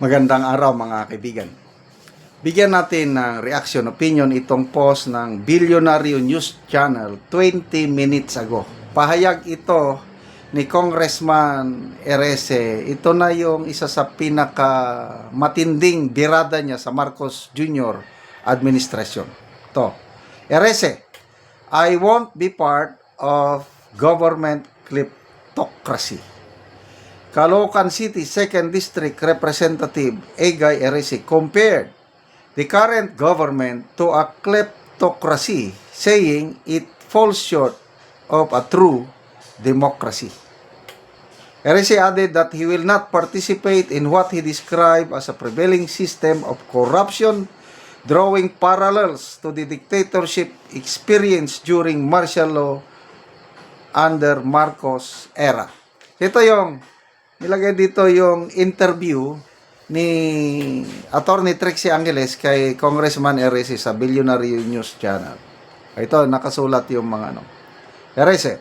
Magandang araw mga kaibigan. Bigyan natin ng reaction, opinion itong post ng Billionaire News Channel 20 minutes ago. Pahayag ito ni Congressman Erese. Ito na yung isa sa pinaka matinding birada niya sa Marcos Jr. administration. Ito, Erese, I won't be part of government kleptocracy. Caloocan City 2nd District Representative Egay Erese compared the current government to a kleptocracy, saying it falls short of a true democracy. Erese added that he will not participate in what he described as a prevailing system of corruption, drawing parallels to the dictatorship experienced during martial law under Marcos era. Ito yung nilagay dito yung interview ni Attorney Trixie Angeles kay Congressman Erese sa Billionaire News Channel. Ito, nakasulat yung mga ano. Erese,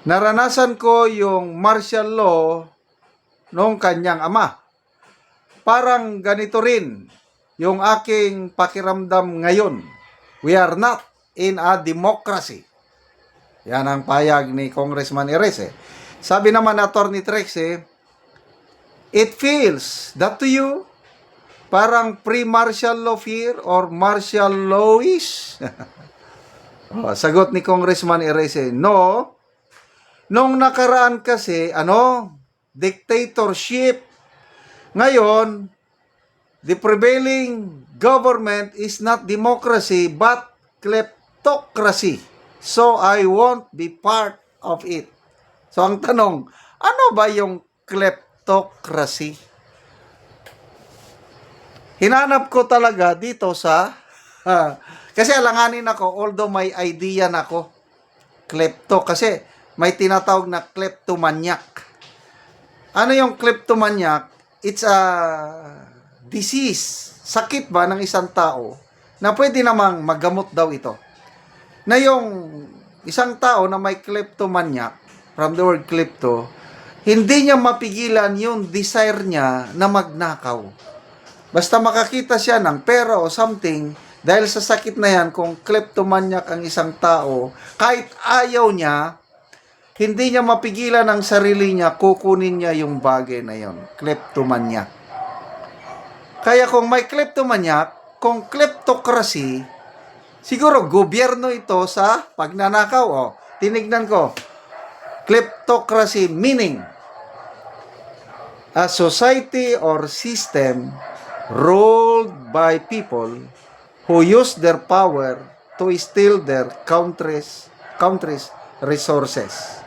naranasan ko yung martial law noong kanyang ama. Parang ganito rin yung aking pakiramdam ngayon. We are not in a democracy. Yan ang payag ni Congressman Erese. Sabi naman Attorney Trixie, it feels that to you, parang pre-martial law fear or martial law-ish? Sagot ni Congressman Erese, no. Nung nakaraan kasi, dictatorship. Ngayon, the prevailing government is not democracy but kleptocracy. So, I won't be part of it. So, ang tanong, ano ba yung kleptocracy? Hinanap ko talaga dito sa kasi alanganin ako, although may idea na ako klepto, kasi may tinatawag na kleptomaniac. Ano yung kleptomaniac? It's a disease, sakit ba ng isang tao na pwede namang magamot daw ito. Na yung isang tao na may kleptomaniac, from the word klepto, hindi niya mapigilan yung desire niya na magnakaw. Basta makakita siya ng pera o something, dahil sa sakit na yan, kung kleptomaniac ang isang tao, kahit ayaw niya, hindi niya mapigilan ang sarili niya, kukunin niya yung bagay na yon. Kleptomaniac. Kaya kung may kleptomaniac, kung kleptocracy, siguro gobyerno ito sa pagnanakaw. Tinignan ko. Kleptocracy meaning a society or system ruled by people who use their power to steal their country's resources.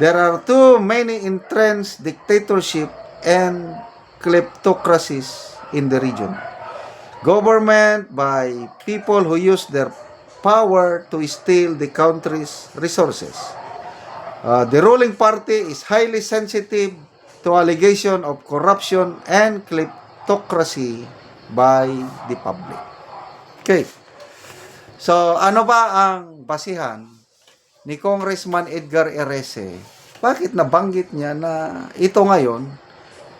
There are too many entrenched dictatorship and kleptocracies in the region. Government by people who use their power to steal the country's resources. The ruling party is highly sensitive to allegation of corruption and kleptocracy by the public. Okay. So, ano ba ang basihan ni Congressman Edgar Erese? Bakit nabanggit niya na ito ngayon,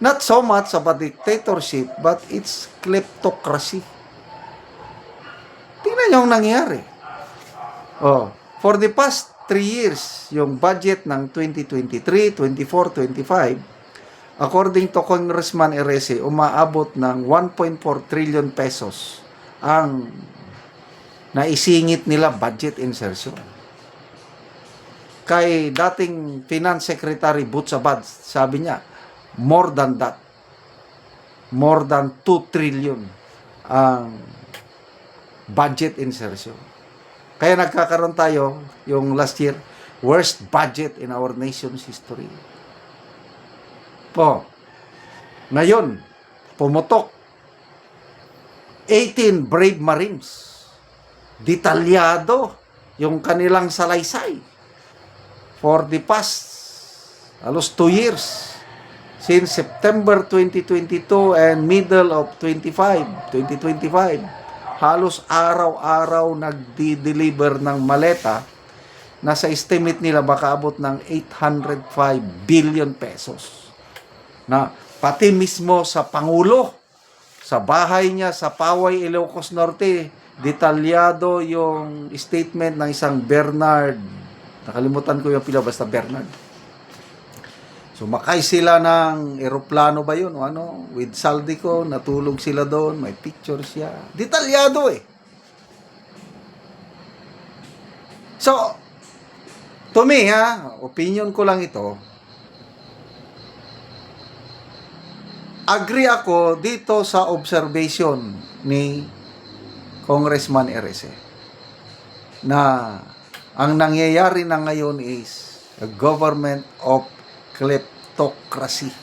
not so much about dictatorship, but it's kleptocracy? Tingnan niyo ang nangyari. For the past 3 years, yung budget ng 2023, 24, 25, according to Congressman Erese, umaabot ng 1.4 trillion pesos ang naisingit nila budget insertion. Kay dating Finance Secretary Butch Abad, sabi niya, more than that. More than 2 trillion ang budget insertion. Kaya nagkakaroon tayo yung last year, worst budget in our nation's history. Ngayon, pumutok 18 brave Marines. Detalyado yung kanilang salaysay for the past halos 2 years. Since September 2022 and middle of 2025, halos araw-araw nagdi-deliver ng maleta na sa estimate nila baka abot ng 805 billion pesos. Na Pati mismo sa Pangulo, sa bahay niya sa Paway, Ilocos Norte, detalyado yung statement ng isang Bernard. Nakalimutan ko yung pila, basta Bernard. Sumakay sila ng eroplano ba yun? O ano? With Saldico, natulog sila doon, may picture siya. Detalyado eh. So, to me ha, opinion ko lang ito, agree ako dito sa observation ni Congressman RS na ang nangyayari na ngayon is a government of kleptocracy.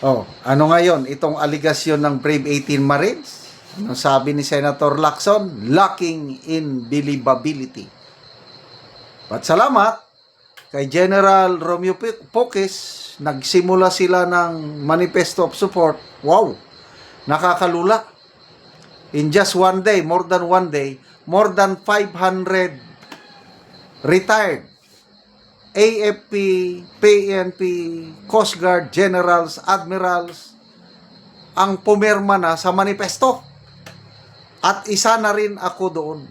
Oh, ano ngayon? Itong aligasyon ng Brave 18 Marines? Anong sabi ni Senator Lacson? Lacking in believability. But salamat kay General Romeo Poques, nagsimula sila ng manifesto of support. Wow! Nakakalula. In just one day, more than 500 retired AFP, PNP, Coast Guard, generals, admirals ang pumirma na sa manifesto. At isa na rin ako doon.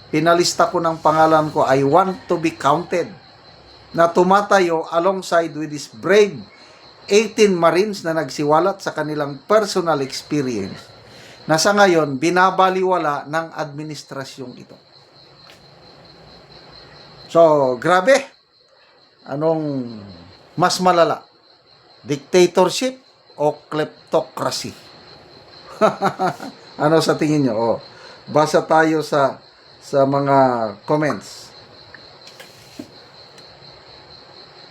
Pinalista ko ng pangalan ko, I want to be counted, na tumatayo alongside with this brave 18 Marines na nagsiwalat sa kanilang personal experience na sa ngayon binabaliwala ng administrasyong ito. So, grabe. Anong mas malala? Dictatorship o kleptocracy? Ano sa tingin nyo? Oh, basa tayo sa mga comments.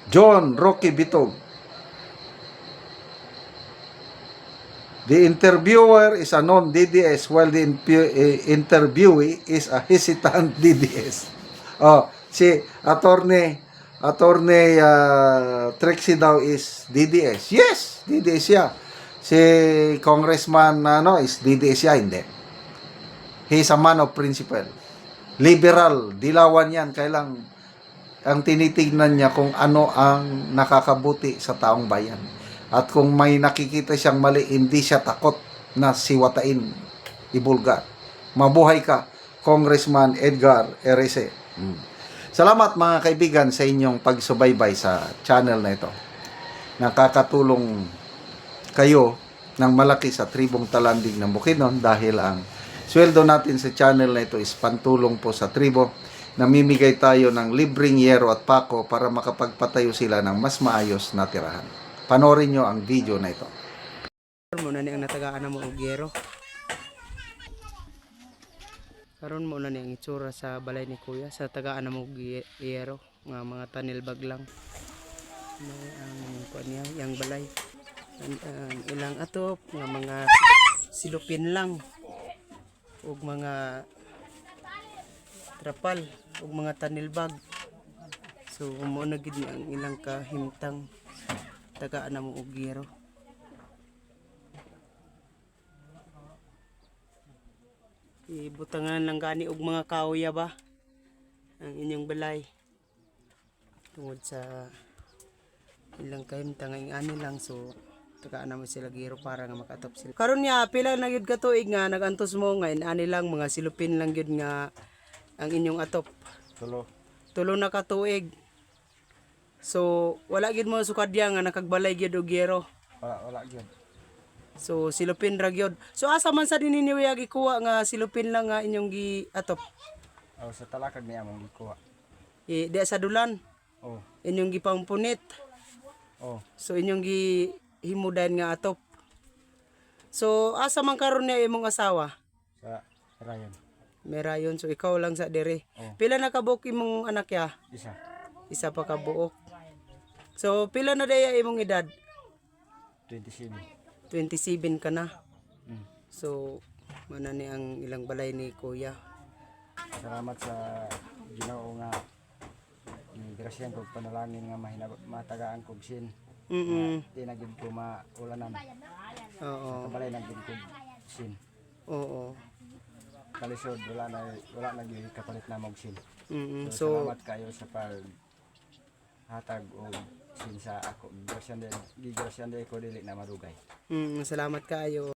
John Rocky Bitog. The interviewer is a non-DDS while the interviewee is a hesitant DDS. Oh, si Attorney Trixie daw is DDS. Yes, DDS siya. Si Congressman is DDS siya, hindi. He's a man of principle. Liberal, dilawan yan. Kailang ang tinitignan niya kung ano ang nakakabuti sa taong bayan. At kung may nakikita siyang mali, hindi siya takot na siwatain, ibulgar. Mabuhay ka, Congressman Edgar Erese. Salamat mga kaibigan sa inyong pagsubaybay sa channel na ito. Nakakatulong kayo ng malaki sa tribong Talandig ng Bukidnon dahil ang sweldo natin sa channel na ito is pantulong po sa tribo. Namimigay tayo ng libreng yero at pako para makapagpatayo sila ng mas maayos na tirahan. Panoorin nyo ang video na ito. Muna ni ang natagaan na mo og yero. Karon mo na ni ang itsura sa balay ni Kuya sa tagaan na mo og yero nga mga tanilbag lang. Ang kuan niya, yang balay. Ang ilang atop nga mga silupin lang ug mga trapal ug mga tanilbag. So mo na gid ang ilang kahimtang tagaan na mo og yero. Ibutangan lang gani og mga kahoy ba ang inyong balay tungod sa ilang kahimtang ang ani lang, so tagaan na mo sila giro para nga makatop sila. Karon niya pila na gyud ka tuig nga nagantos mo nga ani lang mga silupin lang gyud nga ang inyong atop. Tulo na ka tuig. So wala gyud mo sukadya nga nakagbalay gyud og yero. Wala gyud. So silupin ra gyud. So asa man sa dinhi niya gikuha nga silupin lang nga inyong giatop? Oh, sa talakag niya mong gikuha. Di sa dulan. Oh. Inyong gipampunit. Oh. So inyong gihimudan nga atop. So asa man karon niya imong asawa? Sa Ryan. Merayon, so ikaw lang sa dire. Oh. Pila na kabuok imong anak ya? Isa. Isa pa kabuok. So pila na daya imong edad? 27. 27 ka na. Mm. So mana ni ang ilang balay ni Kuya. Salamat sa Ginoo nga grasyan kog panalangin nga matagaan kog sin. Di na gyud ko maulanan. Oo. Kabalay na gyud kog sin. Oo. Kalisod wala na gyud kapalit na mog sin. So salamat kayo sa pag hatag og sin sa ako gigrasyan din ko dili na madugay. Salamat kaayo.